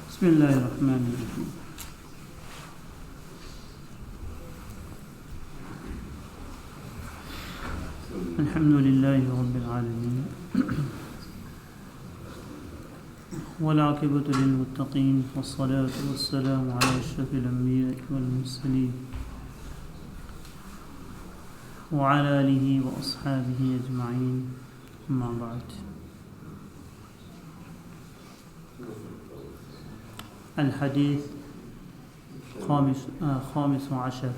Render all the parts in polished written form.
بسم اللہ الرحمن الرحیم. الحمد للہ رب العالمین والعاقبۃ للمتقین والصلاة والسلام علی اشرف الانبیاء والمرسلین وعلی آلہ واصحابہ اجمعین. اما بعد. الحدیث خامس عشر.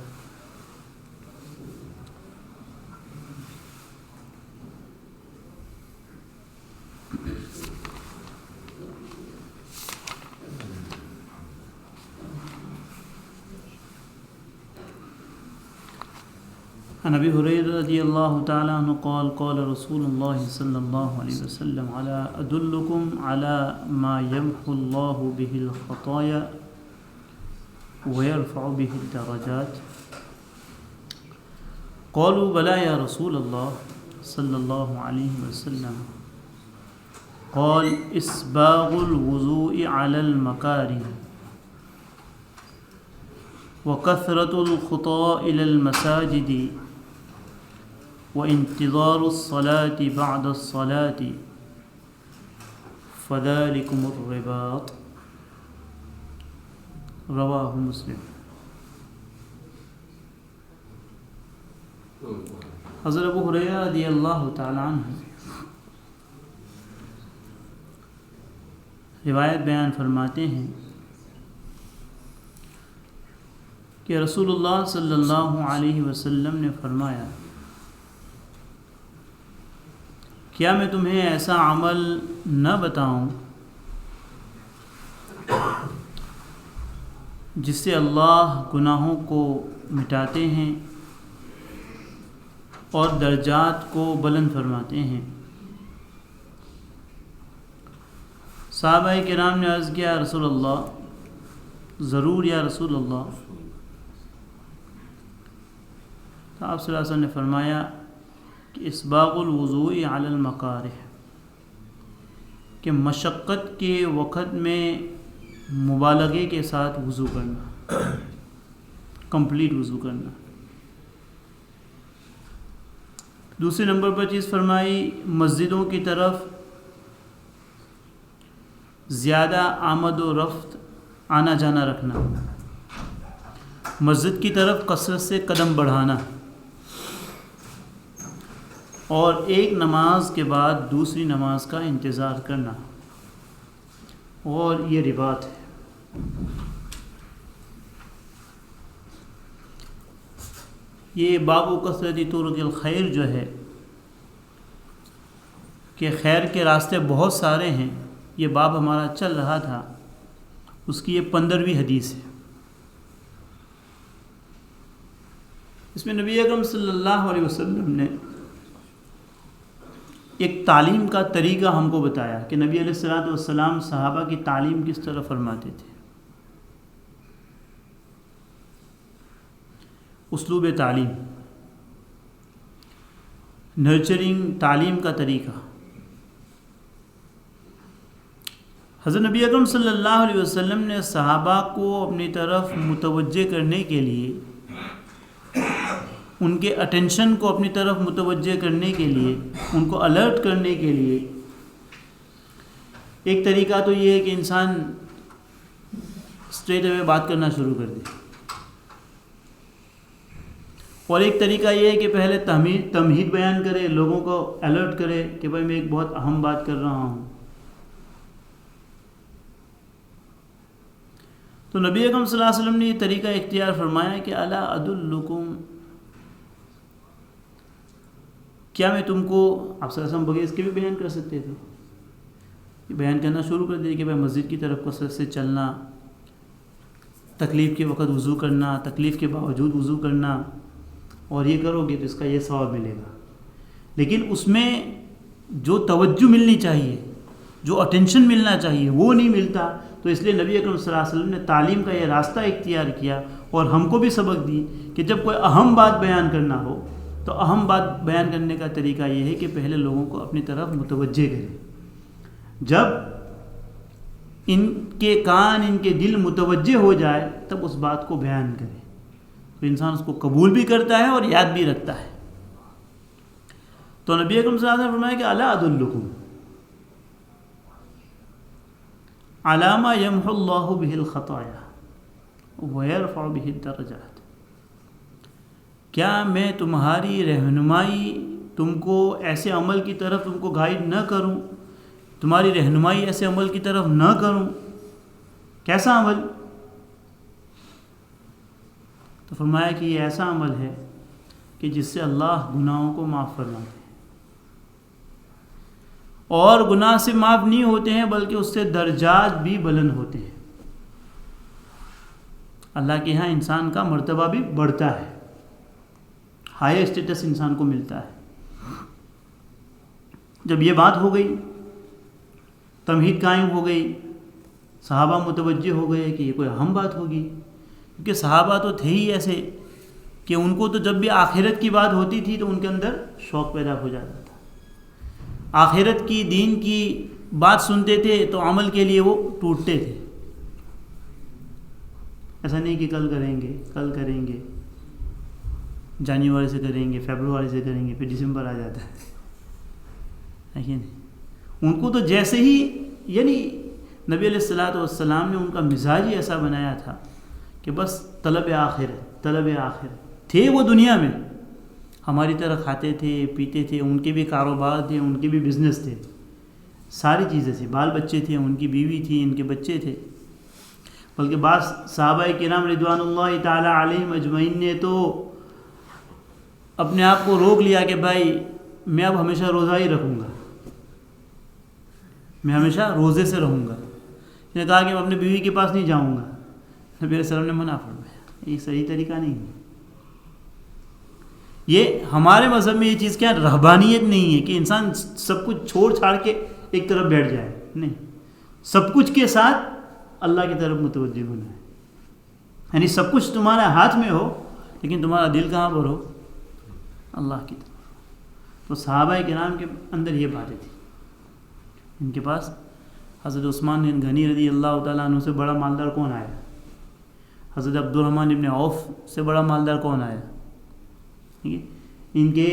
عن ابي هريره رضي الله تعالى عنه قال قال رسول الله صلى الله عليه وسلم على ادلكم على ما يمحو الله به الخطايا ويرفع به الدرجات قالوا بلى يا رسول الله صلى الله عليه وسلم قال اسباغ الوضوء على المكاره وكثرة الخطى إلى المساجد وانتظار الصلاة بعد الصلاة فذلكم الرباط. رواہ مسلم. حضرت ابو ہریرہ رضی اللہ تعالی عنہ روایت بیان فرماتے ہیں کہ رسول اللہ صلی اللہ علیہ وسلم نے فرمایا کیا میں تمہیں ایسا عمل نہ بتاؤں جس سے اللہ گناہوں کو مٹاتے ہیں اور درجات کو بلند فرماتے ہیں. صحابہ کرام نے عرض کیا رسول اللہ ضرور یا رسول اللہ. تو آپ صلی اللہ علیہ وسلم نے فرمایا کہ اسباغ الوضوء علی المکارہ کہ مشقت کے وقت میں مبالغے کے ساتھ وضو کرنا، کمپلیٹ وضو کرنا. دوسرے نمبر پر چیز فرمائی مسجدوں کی طرف زیادہ آمد و رفت آنا جانا رکھنا، مسجد کی طرف کثرت سے قدم بڑھانا، اور ایک نماز کے بعد دوسری نماز کا انتظار کرنا، اور یہ رباط ہے. یہ باب و کثرت طرق الخیر جو ہے کہ خیر کے راستے بہت سارے ہیں، یہ باب ہمارا چل رہا تھا، اس کی یہ 15ویں حدیث ہے. اس میں نبی اکرم صلی اللہ علیہ وسلم نے ایک تعلیم کا طریقہ ہم کو بتایا کہ نبی علیہ الصلوۃ والسلام صحابہ کی تعلیم کس طرح فرماتے تھے. اسلوب تعلیم، نرچرنگ تعلیم کا طریقہ. حضرت نبی اکرم صلی اللہ علیہ وسلم نے صحابہ کو اپنی طرف متوجہ کرنے کے لیے، ان کے اٹینشن کو اپنی طرف متوجہ کرنے کے لیے، ان کو الرٹ کرنے کے لیے ایک طریقہ تو یہ ہے کہ انسان اسٹریٹ اوے بات کرنا شروع کر دے، اور ایک طریقہ یہ ہے کہ پہلے تمہید بیان کرے، لوگوں کو الرٹ کرے کہ بھائی میں ایک بہت اہم بات کر رہا ہوں. تو نبی اکرم صلی اللہ علیہ وسلم نے یہ طریقہ اختیار فرمایا کہ الا ادلکم، کیا میں تم کو، آپ صلی اللہ علیہ وسلم بغیر اس کے بھی بیان کر سکتے تھے، بیان کرنا شروع کر دیا کہ بھائی مسجد کی طرف کثرت سے چلنا، تکلیف کے وقت وضو کرنا، تکلیف کے باوجود وضو کرنا، اور یہ کرو گے تو اس کا یہ ثواب ملے گا. لیکن اس میں جو توجہ ملنی چاہیے، جو اٹینشن ملنا چاہیے وہ نہیں ملتا. تو اس لیے نبی اکرم صلی اللہ علیہ وسلم نے تعلیم کا یہ راستہ اختیار کیا اور ہم کو بھی سبق دی کہ جب کوئی اہم بات بیان کرنا ہو تو اہم بات بیان کرنے کا طریقہ یہ ہے کہ پہلے لوگوں کو اپنی طرف متوجہ کریں. جب ان کے کان ان کے دل متوجہ ہو جائے تب اس بات کو بیان کریں تو انسان اس کو قبول بھی کرتا ہے اور یاد بھی رکھتا ہے. تو نبی اکرم صلی اللہ علیہ وسلم نے فرمایا کہ الا ادلکم علی ما یمحو اللہ بہ الخطایا ویرفع بہ الدرجات. کیا میں تمہاری رہنمائی تم کو ایسے عمل کی طرف تم کو گائیڈ نہ کروں, تمہاری رہنمائی ایسے عمل کی طرف نہ کروں؟ کیسا عمل؟ تو فرمایا کہ یہ ایسا عمل ہے کہ جس سے اللہ گناہوں کو معاف فرماتے ہیں, اور گناہ سے معاف نہیں ہوتے ہیں بلکہ اس سے درجات بھی بلند ہوتے ہیں. اللہ کے ہاں انسان کا مرتبہ بھی بڑھتا ہے, ہائی اسٹیٹس انسان کو ملتا ہے. جب یہ بات ہو گئی, تمہید قائم ہو گئی, صحابہ متوجہ ہو گئے کہ یہ کوئی اہم بات ہوگی, کیونکہ صحابہ تو تھے ہی ایسے کہ ان کو تو جب بھی آخرت کی بات ہوتی تھی تو ان کے اندر شوق پیدا ہو جاتا تھا. آخرت کی دین کی بات سنتے تھے تو عمل کے لیے وہ ٹوٹتے تھے. ایسا نہیں کہ کل کریں گے, جنوری سے کریں گے, فیبروری سے کریں گے, پھر دسمبر آ جاتا ہے کہ نہیں. ان کو تو جیسے ہی, یعنی نبی علیہ الصلوۃ والسلام نے ان کا مزاج ہی ایسا بنایا تھا کہ بس طلب آخرت تھے. وہ دنیا میں ہماری طرح کھاتے تھے پیتے تھے, ان کے بھی کاروبار تھے, ان کے بھی بزنس تھے, ساری چیزیں تھیں, بال بچے تھے, ان کی بیوی تھی, ان کے بچے تھے. بلکہ بعض صحابہ کرام رضوان اللہ تعالی علیہم اجمعین نے تو اپنے آپ کو روک لیا کہ بھائی میں اب ہمیشہ روزہ ہی رکھوں گا, میں ہمیشہ روزے سے رہوں گا. اس نے کہا کہ میں اپنے بیوی کے پاس نہیں جاؤں گا. نبی علیہ السلام نے منع فرمایا, یہ صحیح طریقہ نہیں ہے. یہ ہمارے مذہب میں یہ چیز کیا رہبانیت نہیں ہے کہ انسان سب کچھ چھوڑ چھاڑ کے ایک طرف بیٹھ جائے. نہیں, سب کچھ کے ساتھ اللہ کی طرف متوجہ ہونا ہے. یعنی سب کچھ تمہارے ہاتھ میں ہو لیکن تمہارا دل کہاں پر ہو؟ اللہ کی طرف. تو صحابہ کرام کے اندر یہ باتیں تھیں. ان کے پاس حضرت عثمان غنی رضی اللہ تعالیٰ عنہ سے بڑا مالدار کون آیا؟ حضرت عبد الرحمن ابن عوف سے بڑا مالدار کون آیا؟ ٹھیک ہے. ان کے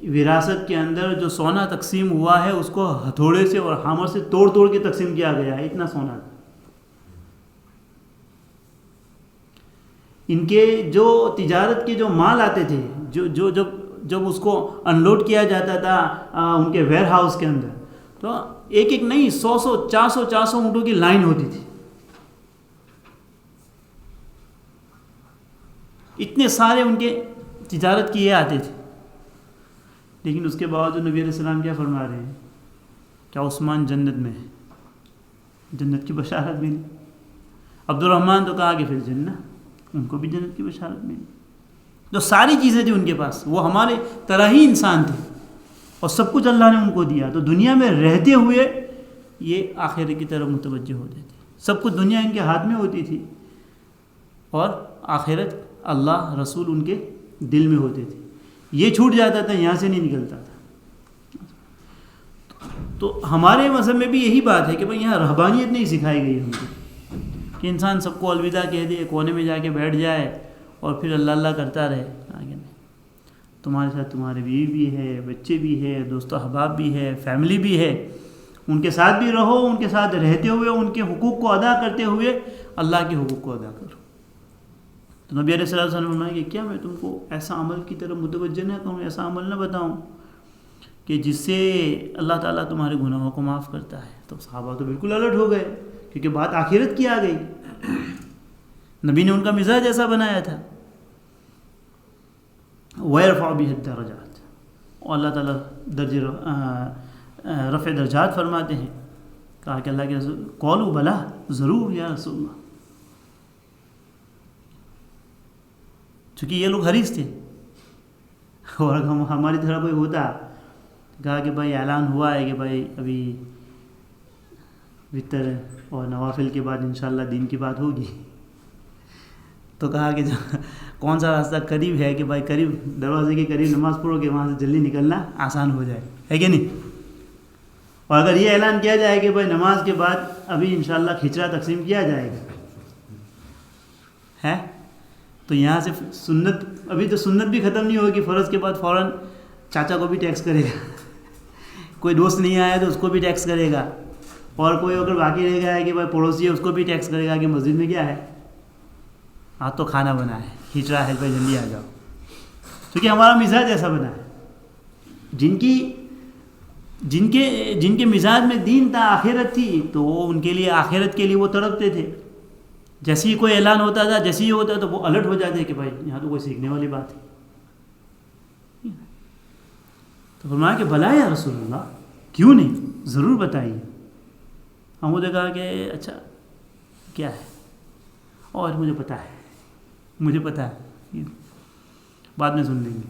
وراثت کے اندر جو سونا تقسیم ہوا ہے اس کو ہتھوڑے سے اور ہامر سے توڑ کے تقسیم کیا گیا ہے, اتنا سونا تھا. ان کے جو تجارت کے جو مال آتے تھے, جو جب اس کو انلوڈ کیا جاتا تھا ان کے ویئر ہاؤس کے اندر, تو ایک نہیں 100 400 اونٹوں کی لائن ہوتی تھی. اتنے سارے ان کے تجارت کیے آتے تھے. لیکن اس کے باوجود نبی علیہ السلام کیا فرما رہے ہیں؟ کیا عثمان جنت میں ہے؟ جنت کی بشارت ملی. عبد الرحمن تو کہا کہ پھر جنت, ان کو بھی جنت کی بشارت ملی. جو ساری چیزیں تھیں ان کے پاس, وہ ہمارے طرح ہی انسان تھے اور سب کچھ اللہ نے ان کو دیا. تو دنیا میں رہتے ہوئے یہ آخرت کی طرف متوجہ ہوتے تھے. سب کچھ دنیا ان کے ہاتھ میں ہوتی تھی اور آخرت اللہ رسول ان کے دل میں ہوتے تھے. یہ چھوٹ جاتا تھا, یہاں سے نہیں نکلتا تھا. تو ہمارے مذہب میں بھی یہی بات ہے کہ بھائی یہاں رہبانیت نہیں سکھائی گئی ہم کو کہ انسان سب کو الوداع کہہ دے, کونے میں جا کے بیٹھ جائے اور پھر اللہ اللہ کرتا رہے. آگے نہیں, تمہارے ساتھ تمہاری بیوی بھی ہے, بچے بھی ہے, دوست و احباب بھی ہے, فیملی بھی ہے, ان کے ساتھ بھی رہو. ان کے ساتھ رہتے ہوئے ان کے حقوق کو ادا کرتے ہوئے اللہ کے حقوق کو ادا کرو. تو نبی علیہ الصلوۃ والسلام نے فرمایا کہ کیا میں تم کو ایسا عمل کی طرف متوجہ نہ کروں, ایسا عمل نہ بتاؤں کہ جس سے اللہ تعالیٰ تمہارے گناہوں کو معاف کرتا ہے. تو صحابہ تو بالکل الرٹ ہو گئے کیونکہ بات آخرت کی آ گئی. نبی نے ان کا مزاج ایسا بنایا تھا. وَيَرْفَعُ بِهِ الدَّرَجَاتِ, اور اللہ تعالیٰ رفع درجات فرماتے ہیں. کہا کہ اللہ کے رسول قالوا بلا, ضرور یا رسول اللہ. چونکہ یہ لوگ حریص تھے اور ہماری طرح کوئی ہوتا, کہا کہ بھائی اعلان ہوا ہے کہ بھائی ابھی وطر اور نوافل کے بعد انشاءاللہ دین کی بات ہوگی, تو کہا کہ کون سا راستہ قریب ہے کہ بھائی قریب دروازے کے قریب نماز پڑھو کہ وہاں سے جلدی نکلنا آسان ہو جائے، ہے کہ نہیں؟ اور اگر یہ اعلان کیا جائے کہ بھائی نماز کے بعد ابھی انشاءاللہ کھچڑا تقسیم کیا جائے گا، ہے تو یہاں سے سنت، ابھی تو سنت بھی ختم نہیں ہوگی، فرض کے بعد فوراً چاچا کو بھی ٹیکس کرے گا، کوئی دوست نہیں آیا تو اس کو بھی ٹیکس کرے گا، اور کوئی اگر باقی رہ گیا ہے کہ بھائی پڑوسی ہے اس کو بھی ٹیکس کرے گا کہ مسجد میں کیا ہے، ہاں تو کھانا بنا ہے، کھچڑا ہے بھائی جلدی آ جاؤ. کیونکہ ہمارا مزاج ایسا بنا ہے. جن کے مزاج میں دین تھا، آخرت تھی، تو وہ ان کے لیے آخرت کے لیے وہ تڑپتے تھے. جیسے ہی کوئی اعلان ہوتا تھا، جیسے ہی ہوتا تو وہ الرٹ ہو جاتے کہ بھائی یہاں تو کوئی سیکھنے والی بات ہے. تو فرمایا کہ بھلا یا رسول اللہ، کیوں نہیں، ضرور بتائیے. ہم نے کہا کہ اچھا کیا ہے، اور مجھے پتہ ہے بعد میں سن لیں گے.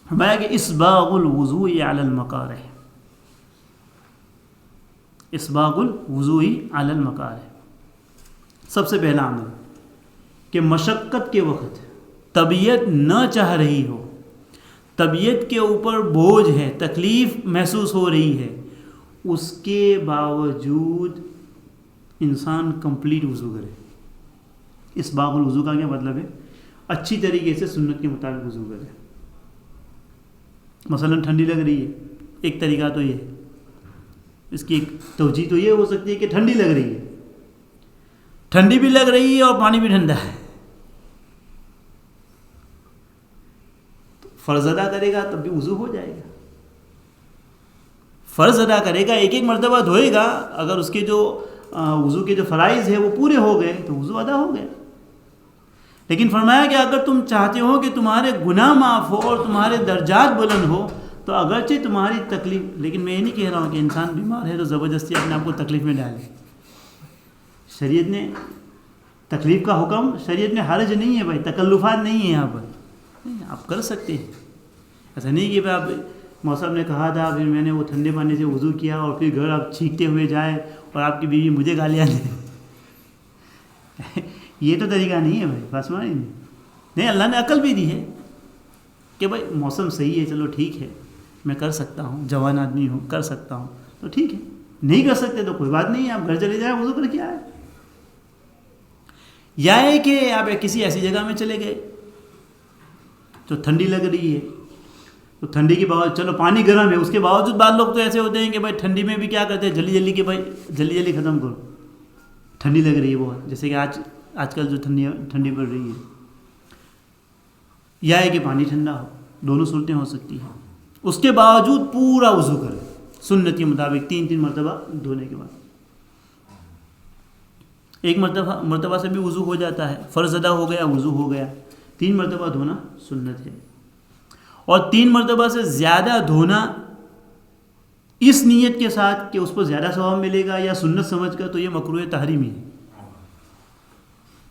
فرمایا کہ اسباغ الوضوء علی المکارہ، اسباغ الوضوء علی المکارہ. سب سے پہلا عمل کہ مشقت کے وقت طبیعت نہ چاہ رہی ہو، طبیعت کے اوپر بوجھ ہے، تکلیف محسوس ہو رہی ہے، اس کے باوجود انسان کمپلیٹ وضو کرے. اسباغ الوضو کا کیا مطلب ہے؟ اچھی طریقے سے سنت کے مطابق وضو کرے. مثلا ٹھنڈی لگ رہی ہے، ایک طریقہ تو یہ ہے، اس کی ایک توجہ تو یہ ہو سکتی ہے کہ ٹھنڈی لگ رہی ہے، ٹھنڈی بھی لگ رہی ہے اور پانی بھی ٹھنڈا ہے، تو فرض ادا کرے گا تب بھی وضو ہو جائے گا. فرض ادا کرے گا، ایک ایک مرتبہ دھوئے گا، اگر اس کے جو وضو کے جو فرائض ہیں وہ پورے ہو گئے تو وضو ادا ہو گئے. لیکن فرمایا کہ اگر تم چاہتے ہو کہ تمہارے گناہ معاف ہو اور تمہارے درجات بلند ہو تو اگرچہ تمہاری تکلیف، لیکن میں یہ نہیں کہہ رہا ہوں کہ انسان بیمار ہے تو زبردستی اپنے آپ کو تکلیف میں ڈالے. شریعت نے تکلیف کا حکم، شریعت میں حرج نہیں ہے بھائی، تکلفات نہیں ہیں یہاں پر، آپ کر سکتے ہیں. ایسا نہیں کہ بھائی آپ موسم نے کہا تھا پھر میں نے وہ ٹھنڈے پانی سے وضو کیا اور پھر گھر آپ چھینکتے ہوئے جائیں اور آپ کی بیوی مجھے گالیاں دے. یہ تو طریقہ نہیں ہے بھائی، فاسمانی نہیں. اللہ نے عقل بھی دی ہے کہ بھائی موسم صحیح ہے، چلو ٹھیک ہے، میں کر سکتا ہوں، جوان آدمی ہوں، کر سکتا ہوں، تو ٹھیک ہے. نہیں کر سکتے تو کوئی بات نہیں ہے، آپ گھر چلے جائیں وضو کر کے آئے. یا ہے کہ آپ کسی ایسی جگہ میں چلے گئے تو ٹھنڈی لگ رہی ہے، تو ٹھنڈی کے باوجود چلو پانی گرم ہے، اس کے باوجود بعض لوگ تو ایسے ہوتے ہیں کہ بھائی ٹھنڈی میں بھی کیا کرتے ہیں، جلدی کہ بھائی جلدی ختم کرو، ٹھنڈی لگ رہی ہے بہت، جیسے کہ آج کل جو ٹھنڈی پڑ رہی ہے. یا ہے کہ پانی ٹھنڈا ہو، دونوں صورتیں ہو سکتی ہیں. اس کے باوجود پورا وضو کرے سنت کے مطابق 3 مرتبہ دھونے کے بعد. ایک مرتبہ سے بھی وضو ہو جاتا ہے، فرض ادا ہو گیا، وضو ہو گیا. 3 مرتبہ دھونا سنت ہے. اور 3 مرتبہ سے زیادہ دھونا اس نیت کے ساتھ کہ اس پر زیادہ ثواب ملے گا یا سنت سمجھ کر، تو یہ مکروہ تحریمی ہے.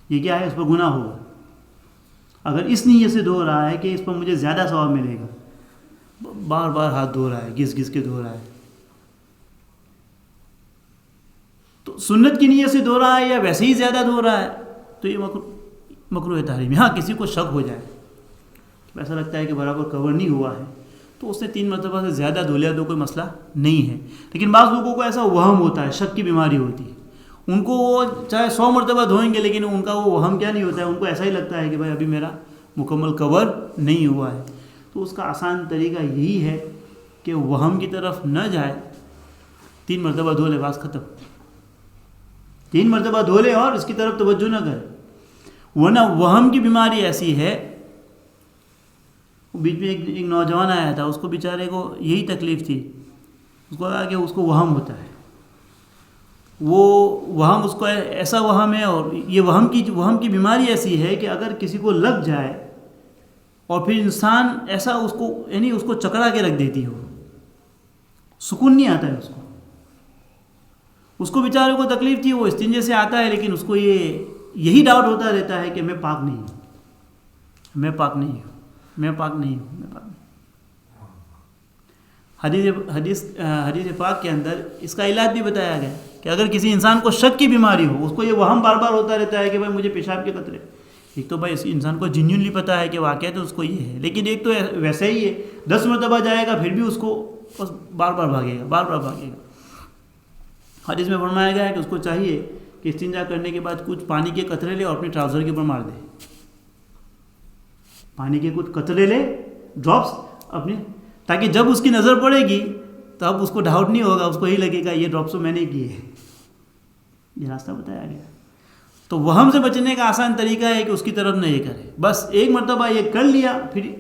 یہ کیا ہے؟ اس پر گناہ ہوگا. اگر اس نیت سے دھو رہا ہے کہ اس پر مجھے زیادہ ثواب ملے گا، بار بار ہاتھ دھو رہا ہے، گھس کے دھو رہا ہے، تو سنت کی نیت سے دھو رہا ہے یا ویسے ہی زیادہ دھو رہا ہے، تو یہ مکروہ تحریمی. ہاں کسی کو شک ہو جائے، ایسا لگتا ہے کہ برابر کور نہیں ہوا ہے، تو اس نے 3 مرتبہ سے زیادہ دھو لیا تو کوئی مسئلہ نہیں ہے. لیکن بعض لوگوں کو ایسا وہم ہوتا ہے، شک کی بیماری ہوتی ہے، ان کو وہ چاہے 100 مرتبہ دھوئیں گے لیکن ان کا وہ وہم کیا نہیں ہوتا ہے، ان کو ایسا ہی لگتا ہے کہ بھائی ابھی میرا مکمل کور نہیں ہوا ہے. تو اس کا آسان طریقہ یہی ہے کہ وہم کی طرف نہ جائے، 3 مرتبہ دھو لے، بس ختم. 3 مرتبہ دھو لے اور اس کی طرف توجہ نہ کرے. ورنہ وہم کی بیماری ایسی ہے. بیچ میں ایک نوجوان آیا تھا، اس کو بیچارے کو یہی تکلیف تھی. اس کو کہا کہ اس کو وہم ہوتا ہے، وہ وہم اس کو ایسا وہم ہے، اور یہ وہم کی بیماری ایسی ہے کہ اگر کسی کو لگ جائے اور پھر انسان ایسا اس کو یعنی اس کو چکرا کے رکھ دیتی ہو، سکون نہیں آتا ہے اس کو بیچارے کو تکلیف تھی. وہ استنجے سے آتا ہے لیکن اس کو یہی ڈاؤٹ ہوتا رہتا ہے کہ میں پاک نہیں ہوں. حدیث پاک کے اندر اس کا علاج بھی بتایا گیا کہ اگر کسی انسان کو شک کی بیماری ہو، اس کو یہ وہم بار بار ہوتا رہتا ہے کہ بھائی مجھے پیشاب کے قطرے، ایک تو بھائی اس انسان کو جینیونلی پتہ ہے کہ واقعہ تو اس کو یہ ہے، لیکن ایک تو ویسا ہی ہے 10 مرتبہ جائے گا پھر بھی اس کو بس بار بار بھاگے گا. حدیث میں فرمایا گیا ہے کہ اس کو چاہیے کہ استنجا کرنے کے بعد کچھ پانی کے قطرے لے اور اپنے ٹراؤزر کے اوپر مار دے. پانی کے کچھ قطرے لے، ڈراپس اپنے، تاکہ جب اس کی نظر پڑے گی تو اب اس کو ڈاؤٹ نہیں ہوگا، اس کو یہی لگے گا یہ ڈراپس تو میں نے کیے. یہ راستہ بتایا گیا. تو وہم سے بچنے کا آسان طریقہ ہے کہ اس کی طرف نہ یہ کرے. بس ایک مرتبہ یہ کر لیا، پھر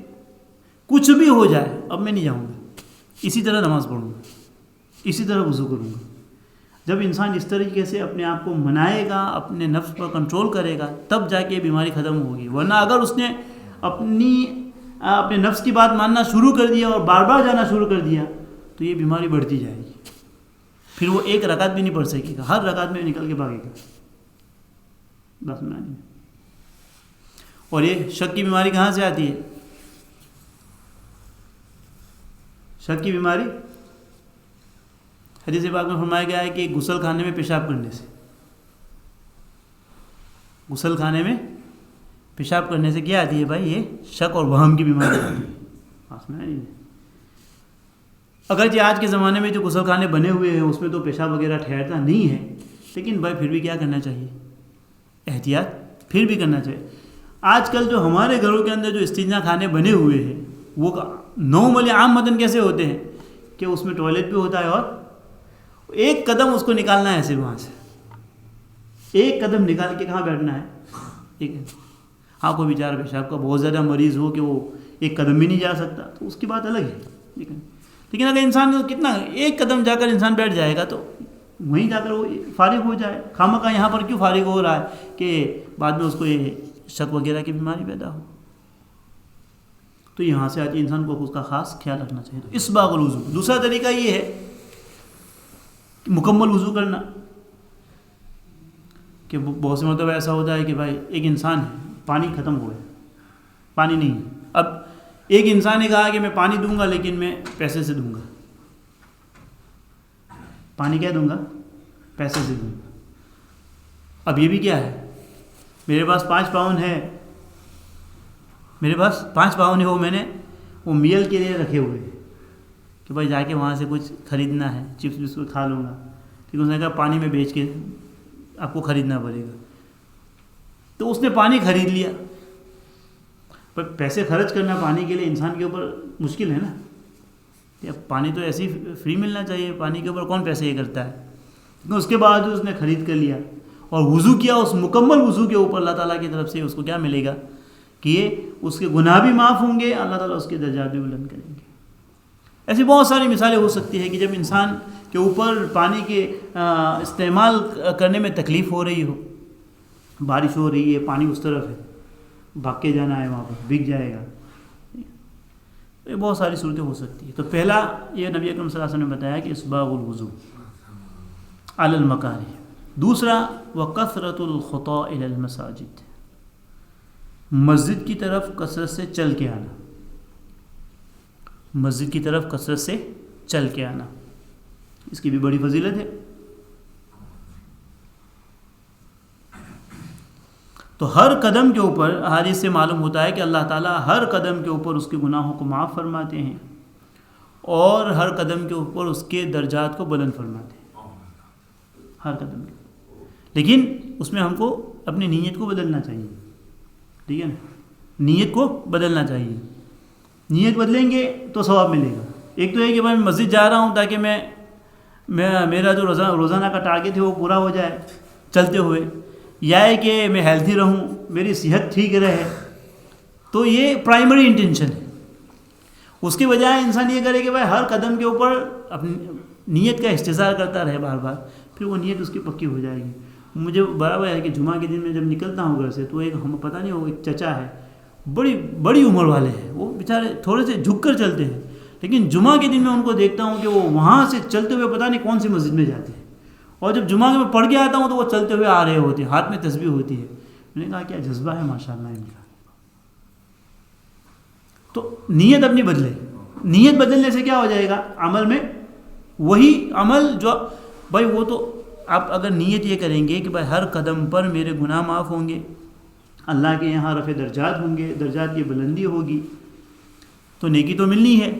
کچھ بھی ہو جائے اب میں نہیں جاؤں گا، اسی طرح نماز پڑھوں گا، اسی طرح وضو کروں گا. جب انسان اس طریقے سے اپنے آپ کو منائے گا، اپنے نفس پر کنٹرول کرے گا، تب جا کے بیماری ختم ہوگی. ورنہ اگر اس نے اپنے نفس کی بات ماننا شروع کر دیا اور بار بار جانا شروع کر دیا تو یہ بیماری بڑھتی جائے گی. پھر وہ ایک رکعت بھی نہیں پڑھ سکے گا، ہر رکعت میں نکل کے بھاگے گا. بس میں نہیں. اور یہ شک کی بیماری کہاں سے آتی ہے؟ شک کی بیماری حدیث پاک میں فرمایا گیا ہے کہ غسل خانے میں پیشاب کرنے سے، غسل خانے میں پیشاب کرنے سے کیا آتی ہے بھائی؟ یہ شک اور وہم کی بیماری آتی ہے. اگرچہ آج کے زمانے میں جو غسل خانے بنے ہوئے ہیں اس میں تو پیشاب وغیرہ ٹھہرتا نہیں ہے، لیکن بھائی پھر بھی کیا کرنا چاہیے؟ احتیاط پھر بھی کرنا چاہیے. آج کل جو ہمارے گھروں کے اندر جو استنجا خانے بنے ہوئے ہیں وہ نارملی عام متن کیسے ہوتے ہیں کہ اس میں ٹوائلٹ بھی ہوتا ہے اور ایک قدم اس کو نکالنا ہے ایسے، وہاں سے ایک قدم نکال کے کہاں بیٹھنا ہے. ٹھیک ہے، ہاں کوئی بیچارہ پیشاب کا بہت زیادہ مریض ہو کہ وہ ایک قدم بھی نہیں جا سکتا تو اس کی بات الگ ہے. ٹھیک ہے، لیکن اگر انسان کتنا ایک قدم جا کر انسان بیٹھ جائے گا تو وہیں جا کر وہ فارغ ہو جائے. خامخواہ یہاں پر کیوں فارغ ہو رہا ہے کہ بعد میں اس کو یہ شک وغیرہ کی بیماری پیدا ہو. تو یہاں سے آتی انسان کو اس کا خاص خیال رکھنا چاہیے. تو اسباغ الوضو. دوسرا طریقہ یہ ہے کہ مکمل وضو کرنا. کہ بہت سے مرتبہ ایسا ہوتا ہے کہ بھائی ایک انسان ہے، پانی ختم ہو گیا، پانی نہیں. اب ایک انسان نے کہا کہ میں پانی دوں گا لیکن میں پیسے سے دوں گا. پانی کیا دوں گا؟ پیسے سے دوں گا. اب یہ بھی کیا ہے؟ میرے پاس 5 پاؤنڈ ہے، میرے پاس 5 پاؤنڈ ہے، وہ میں نے وہ میل کے لیے رکھے ہوئے ہیں کہ بھائی جا کے وہاں سے کچھ خریدنا ہے، چپس بسکٹ کھا لوں گا. ٹھیک ہے، اس نے کہا پانی میں بیچ کے آپ کو خریدنا پڑے گا. تو اس نے پانی خرید لیا. پر پیسے خرچ کرنا پانی کے لیے انسان کے اوپر مشکل ہے نا. پانی تو ایسے ہی فری ملنا چاہیے، پانی کے اوپر کون پیسے یہ کرتا ہے. لیکن اس کے بعد اس نے خرید کر لیا اور وضو کیا. اس مکمل وضو کے اوپر اللہ تعالیٰ کی طرف سے اس کو کیا ملے گا کہ یہ اس کے گناہ بھی معاف ہوں گے، اللہ تعالیٰ اس کے درجات بھی بلند کریں گے. ایسی بہت ساری مثالیں ہو سکتی ہیں کہ جب انسان کے اوپر پانی کے استعمال کرنے میں تکلیف ہو رہی ہو، بارش ہو رہی ہے، پانی اس طرف ہے، بھاگ کے جانا ہے، وہاں پر بک جائے گا. یہ بہت ساری صورتیں ہو سکتی ہیں. تو پہلا یہ نبی اکرم صلی اللہ علیہ وسلم نے بتایا کہ اسباغ الوضو علی المکارہ. دوسرا وکثرۃ الخطا الی المساجد، مسجد کی طرف کثرت سے چل کے آنا. مسجد کی طرف کثرت سے چل کے آنا، اس کی بھی بڑی فضیلت ہے. تو ہر قدم کے اوپر احادیث سے معلوم ہوتا ہے کہ اللہ تعالیٰ ہر قدم کے اوپر اس کے گناہوں کو معاف فرماتے ہیں اور ہر قدم کے اوپر اس کے درجات کو بلند فرماتے ہیں. ہر قدم کے اوپر. لیکن اس میں ہم کو اپنی نیت کو بدلنا چاہیے. ٹھیک ہے نا، نیت کو بدلنا چاہیے. نیت بدلیں گے تو ثواب ملے گا. ایک تو یہ کہ میں مسجد جا رہا ہوں تاکہ میرا جو روزانہ کا ٹارگیٹ ہے وہ پورا ہو جائے چلتے ہوئے، یا ہے کہ میں ہیلتھی رہوں، میری صحت ٹھیک رہے. تو یہ پرائمری انٹینشن ہے. اس کے بجائے انسان یہ کرے کہ بھائی ہر قدم کے اوپر اپنی نیت کا استحضار کرتا رہے بار بار، پھر وہ نیت اس کی پکی ہو جائے گی. مجھے برابر ہے کہ جمعہ کے دن میں جب نکلتا ہوں گھر سے تو ایک ہم پتہ نہیں وہ ایک چچا ہے، بڑی عمر والے ہیں، وہ بیچارے تھوڑے سے جھک کر چلتے ہیں، لیکن جمعہ کے دن میں ان کو دیکھتا ہوں کہ وہ وہاں سے چلتے ہوئے پتہ نہیں کون سی مسجد میں جاتے ہیں، اور جب جمعہ میں پڑھ کے آتا ہوں تو وہ چلتے ہوئے آ رہے ہوتے ہیں، ہاتھ میں تسبیح ہوتی ہے. میں نے کہا کیا جذبہ ہے ماشاءاللہ ان کا. تو نیت اپنی بدلے. نیت بدلنے سے کیا ہو جائے گا؟ عمل میں وہی عمل جو بھائی وہ تو آپ اگر نیت یہ کریں گے کہ بھائی ہر قدم پر میرے گناہ معاف ہوں گے، اللہ کے یہاں رفع درجات ہوں گے، درجات کی بلندی ہوگی، تو نیکی تو ملنی ہے،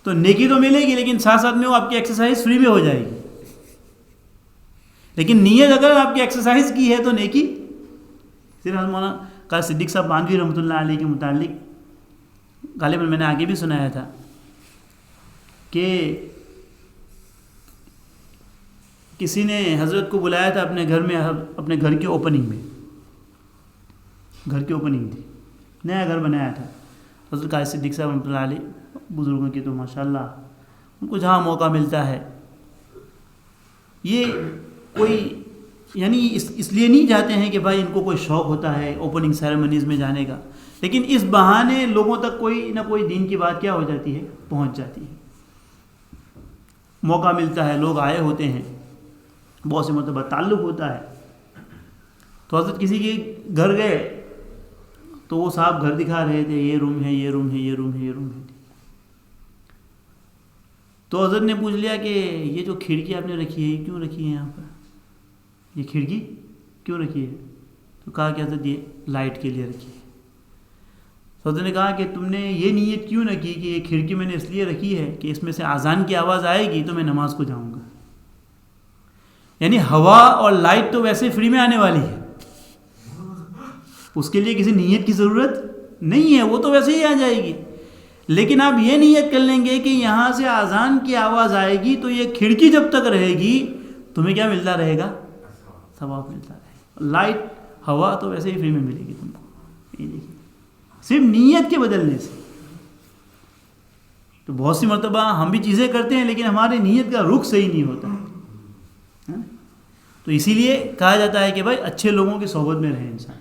تو نیکی تو ملے گی، لیکن ساتھ ساتھ میں وہ آپ کی ایکسرسائز فری میں ہو جائے گی. لیکن نیت اگر آپ کی ایکسرسائز کی ہے تو نیکی صرف. مولانا قاری صدیق صاحب مانوی رحمۃ اللہ علیہ کے متعلق غالباً میں نے آگے بھی سنایا تھا کہ کسی نے حضرت کو بلایا تھا اپنے گھر میں، اپنے گھر کی اوپننگ میں، گھر کی اوپننگ تھی، نیا گھر بنایا تھا. حضرت قاری صدیق صاحب رحمۃ اللہ علیہ بزرگوں کی تو ماشاءاللہ ان کو جہاں موقع ملتا ہے یہ کوئی یعنی اس لیے نہیں جاتے ہیں کہ بھائی ان کو کوئی شوق ہوتا ہے اوپننگ سیریمنیز میں جانے کا، لیکن اس بہانے لوگوں تک کوئی نہ کوئی دین کی بات کیا ہو جاتی ہے، پہنچ جاتی ہے. موقع ملتا ہے، لوگ آئے ہوتے ہیں، بہت سے مرتبہ تعلق ہوتا ہے. تو حضرت کسی کے گھر گئے تو وہ صاحب گھر دکھا رہے تھے، یہ روم ہے، یہ روم ہے، یہ روم ہے، یہ روم ہے. تو حضرت نے پوچھ لیا کہ یہ جو کھڑکی آپ نے رکھی ہے یہ کیوں رکھی ہے یہاں پر، یہ کھڑکی کیوں رکھی ہے؟ تو کہا کہ حضرت یہ لائٹ کے لیے رکھی ہے. تو حضرت نے کہا کہ تم نے یہ نیت کیوں نہ کی کہ یہ کھڑکی میں نے اس لیے رکھی ہے کہ اس میں سے اذان کی آواز آئے گی تو میں نماز کو جاؤں گا. یعنی ہوا اور لائٹ تو ویسے فری میں آنے والی ہے، اس کے لیے کسی نیت کی ضرورت نہیں ہے، وہ تو ویسے ہی آ جائے گی. لیکن آپ یہ نیت کر لیں گے کہ یہاں سے اذان کی آواز آئے گی تو یہ کھڑکی جب تک رہے گی تمہیں کیا ملتا رہے گا؟ ثواب ملتا رہے گا. لائٹ ہوا تو ویسے ہی فری میں ملے گی تم کو، یہ دیکھیے صرف نیت کے بدلنے سے. تو بہت سی مرتبہ ہم بھی چیزیں کرتے ہیں لیکن ہماری نیت کا رخ صحیح نہیں ہوتا ہے. تو اسی لیے کہا جاتا ہے کہ بھائی اچھے لوگوں کی صحبت میں رہے انسان،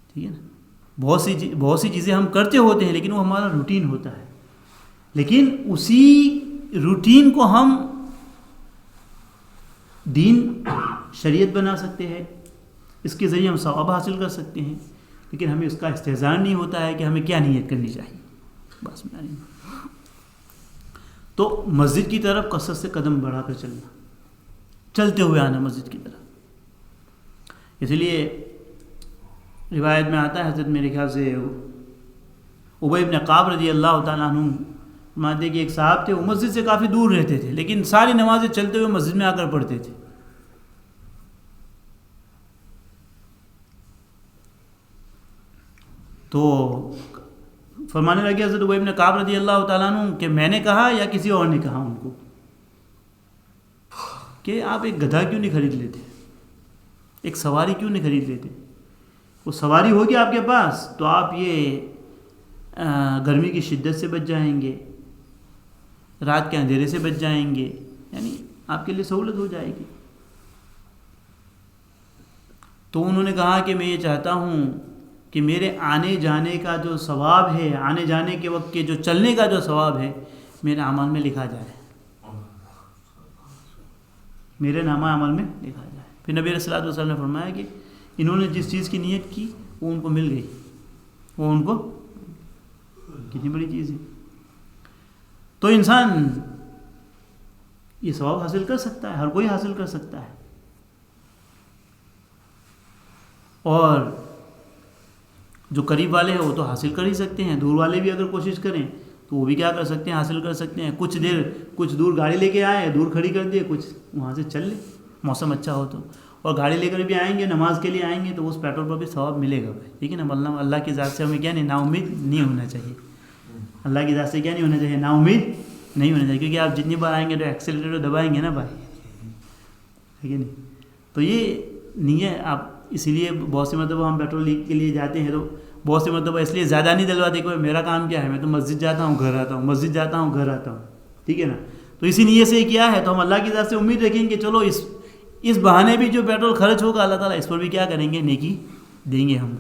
ٹھیک ہے نا. بہت سی چیزیں ہم کرتے ہوتے ہیں لیکن وہ ہمارا روٹین ہوتا ہے، لیکن اسی روٹین کو ہم دین شریعت بنا سکتے ہیں، اس کے ذریعے ہم ثواب حاصل کر سکتے ہیں. لیکن ہمیں اس کا استحضار نہیں ہوتا ہے کہ ہمیں کیا نیت کرنی چاہیے. بس میں تو مسجد کی طرف کثرت سے قدم بڑھا کر چلنا، چلتے ہوئے آنا مسجد کی طرف. اس لیے روایت میں آتا ہے، حضرت میرے خیال سے ابی بن کعب رضی اللہ تعالیٰ عنہ مانتے کہ ایک صاحب تھے، وہ مسجد سے کافی دور رہتے تھے لیکن ساری نمازیں چلتے ہوئے مسجد میں آ کر پڑھتے تھے. تو فرمانے لگے حضرت ابی بن کعب رضی اللہ تعالیٰ عنہ کہ میں نے کہا یا کسی اور نے کہا ان کو کہ آپ ایک گدھا کیوں نہیں خرید لیتے، ایک سواری کیوں نہیں خرید لیتے؟ وہ سواری ہوگی آپ کے پاس تو آپ یہ گرمی کی شدت سے بچ جائیں گے، رات کے اندھیرے سے بچ جائیں گے، یعنی آپ کے لیے سہولت ہو جائے گی. تو انہوں نے کہا کہ میں یہ چاہتا ہوں کہ میرے آنے جانے کا جو ثواب ہے، آنے جانے کے وقت کے جو چلنے کا جو ثواب ہے میرے اعمال میں لکھا جائے، میرے نامہ عمل میں لکھا جائے. پھر نبی صلی اللہ علیہ وسلم نے فرمایا کہ انہوں نے جس چیز کی نیت کی وہ ان کو مل گئی، وہ ان کو کتنی بڑی چیز ہے. تو انسان یہ ثواب حاصل کر سکتا ہے، ہر کوئی حاصل کر سکتا ہے. اور جو قریب والے ہیں وہ تو حاصل کر ہی سکتے ہیں، دور والے بھی اگر کوشش کریں تو وہ بھی کیا کر سکتے ہیں، حاصل کر سکتے ہیں. کچھ دور گاڑی لے کے آئے، دور کھڑی کر دیے، کچھ وہاں سے چل لے موسم اچھا ہو تو. اور گاڑی لے کر بھی آئیں گے، نماز کے لیے آئیں گے تو اس پیٹرول پر بھی ثواب ملے گا بھائی. لیکن اب اللہ کی ذات سے ہمیں کیا نہیں، نا امید نہیں ہونا چاہیے. اللہ کی ذات سے کیا نہیں ہونا چاہیے، نا امید نہیں ہونا چاہیے. کیونکہ آپ جتنی بار آئیں گے تو ایکسیلریٹر دبائیں گے نا بھائی، ٹھیک ہے نہیں. تو یہ نہیں ہے. آپ اسی لیے بہت سی مرتبہ ہم پیٹرول کے لیے جاتے ہیں تو بہت سی مرتبہ اس لیے زیادہ نہیں ڈلواتے کہ میرا کام کیا ہے، میں تو مسجد جاتا ہوں گھر آتا ہوں، مسجد جاتا ہوں گھر آتا ہوں، ٹھیک ہے نا. تو اسی نیت سے کیا ہے تو ہم اللہ کی ذات سے امید رکھیں کہ چلو اس بہانے بھی جو پیٹرول خرچ ہوگا اللہ تعالیٰ اس پر بھی کیا کریں گے، نیکی دیں گے ہم.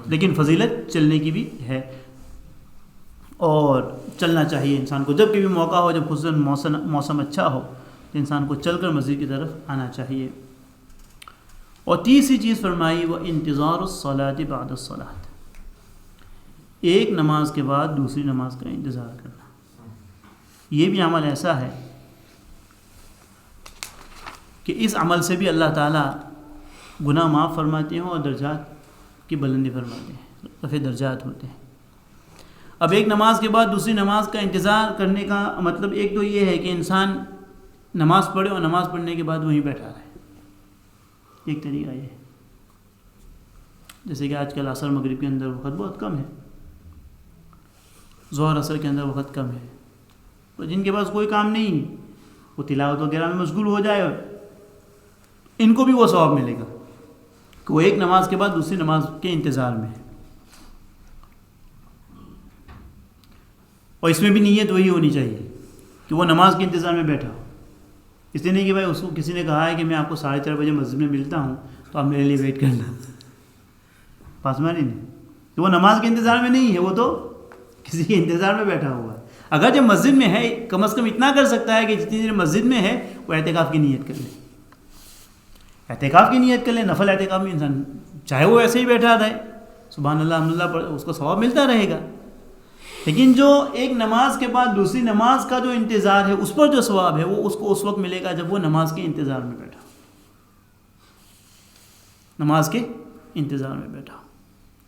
لیکن فضیلت چلنے کی بھی ہے اور چلنا چاہیے انسان کو. جب کبھی موقع ہو، جب خصوصاً موسم اچھا ہو تو انسان کو چل کر مسجد کی طرف آنا چاہیے. اور تیسری چیز فرمائی وہ انتظار الصلاۃ بعد الصلاۃ، ایک نماز کے بعد دوسری نماز کا انتظار کرنا. یہ بھی عمل ایسا ہے کہ اس عمل سے بھی اللہ تعالیٰ گناہ معاف فرماتے ہیں اور درجات کی بلندی فرماتے ہیں، رفع درجات ہوتے ہیں۔ اب ایک نماز کے بعد دوسری نماز کا انتظار کرنے کا مطلب ایک تو یہ ہے کہ انسان نماز پڑھے اور نماز پڑھنے کے بعد وہیں بیٹھا رہے، ایک طریقہ یہ ہے۔ جیسے کہ آج کل عصر مغرب کے اندر وقت بہت کم ہے، ظہر عصر کے اندر وقت کم ہے، تو جن کے پاس کوئی کام نہیں وہ تلاوت وغیرہ میں مشغول ہو جائے، ان کو بھی وہ ثواب ملے گا کہ وہ ایک نماز کے بعد دوسری نماز کے انتظار میں ہے۔ اور اس میں بھی نیت وہی ہونی چاہیے کہ وہ نماز کے انتظار میں بیٹھا ہو، اس لیے نہیں کہ بھائی اس کو کسی نے کہا ہے کہ میں آپ کو 3:30 بجے مسجد میں ملتا ہوں تو آپ میرے لیے ویٹ کرنا، پاسمانی نہیں کہ وہ نماز کے انتظار میں نہیں ہے، وہ تو کسی کے انتظار میں بیٹھا ہوا ہے۔ اگر جب مسجد میں ہے کم از کم اتنا کر سکتا ہے کہ جتنی دیر مسجد میں ہے وہ اعتکاف کی نیت کر لے، اعتکاف کی نیت کر لے۔ نفل اعتکاف میں انسان چاہے وہ ایسے ہی بیٹھا رہے، سبحان اللہ الحمد للہ اس کو ثواب ملتا رہے گا، لیکن جو ایک نماز کے بعد دوسری نماز کا جو انتظار ہے اس پر جو ثواب ہے وہ اس کو اس وقت ملے گا جب وہ نماز کے انتظار میں بیٹھا، نماز کے انتظار میں بیٹھا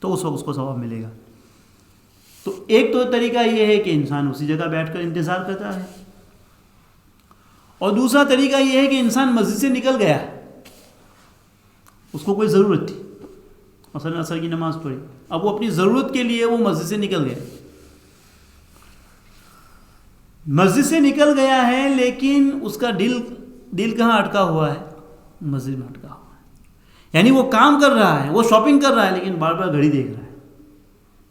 تو اس وقت اس کو ثواب ملے گا۔ تو ایک تو طریقہ یہ ہے کہ انسان اسی جگہ بیٹھ کر انتظار کرتا ہے، اور دوسرا طریقہ یہ ہے کہ انسان مسجد سے نکل گیا، اس کو کوئی ضرورت تھی، مثلا عصر کی نماز پڑھی، اب وہ اپنی ضرورت کے لیے وہ مسجد سے نکل گیا، مسجد سے نکل گیا ہے لیکن اس کا دل کہاں اٹکا ہوا ہے؟ مسجد میں اٹکا ہوا ہے، یعنی وہ کام کر رہا ہے، وہ شاپنگ کر رہا ہے، لیکن بار بار گھڑی دیکھ رہا ہے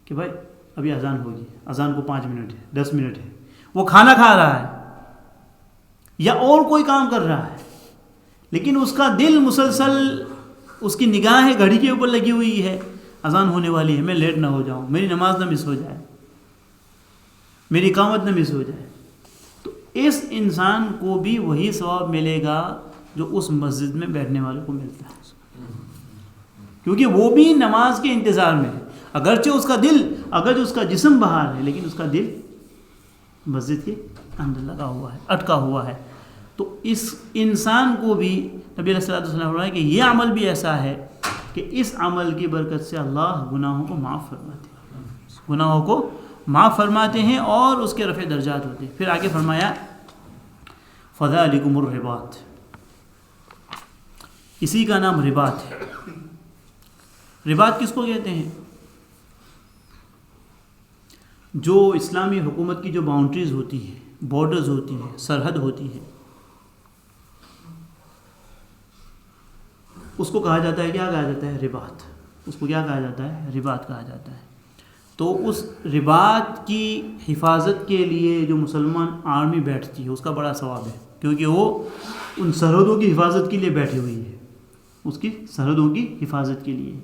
کہ بھائی ابھی اذان ہوگی، اذان کو 5 منٹ ہے، 10 منٹ ہے، وہ کھانا کھا رہا ہے یا اور کوئی کام کر رہا ہے، لیکن اس کا دل مسلسل، اس کی نگاہیں گھڑی کے اوپر لگی ہوئی ہے، اذان ہونے والی ہے، میں لیٹ نہ ہو جاؤں، میری نماز نہ مس ہو جائے، میری اقامت نہ مس ہو جائے۔ تو اس انسان کو بھی وہی ثواب ملے گا جو اس مسجد میں بیٹھنے والے کو ملتا ہے، کیونکہ وہ بھی نماز کے انتظار میں ہے، اگرچہ اس کا دل، اگرچہ اس کا جسم باہر ہے لیکن اس کا دل مسجد کے اندر لگا ہوا ہے، اٹکا ہوا ہے۔ تو اس انسان کو بھی نبی علیہ الصلوۃ والسلام نے فرمایا کہ یہ عمل بھی ایسا ہے کہ اس عمل کی برکت سے اللہ گناہوں کو معاف فرماتے ہیں، گناہوں کو معاف فرماتے ہیں اور اس کے رفع درجات ہوتے ہیں۔ پھر آگے فرمایا فذالکم الرباط، اسی کا نام رباط ہے۔ رباط کس کو کہتے ہیں؟ جو اسلامی حکومت کی جو باؤنڈریز ہوتی ہے، بارڈرز ہوتی ہیں، سرحد ہوتی ہے، اس کو کہا جاتا ہے، کیا کہا جاتا ہے؟ رباط۔ اس کو کیا کہا جاتا ہے؟ رباط کہا جاتا ہے۔ تو اس رباط کی حفاظت کے لیے جو مسلمان آرمی بیٹھتی ہے اس کا بڑا ثواب ہے، کیونکہ وہ ان سرحدوں کی حفاظت کے لیے بیٹھی ہوئی ہے، اس کی سرحدوں کی حفاظت کے لیے۔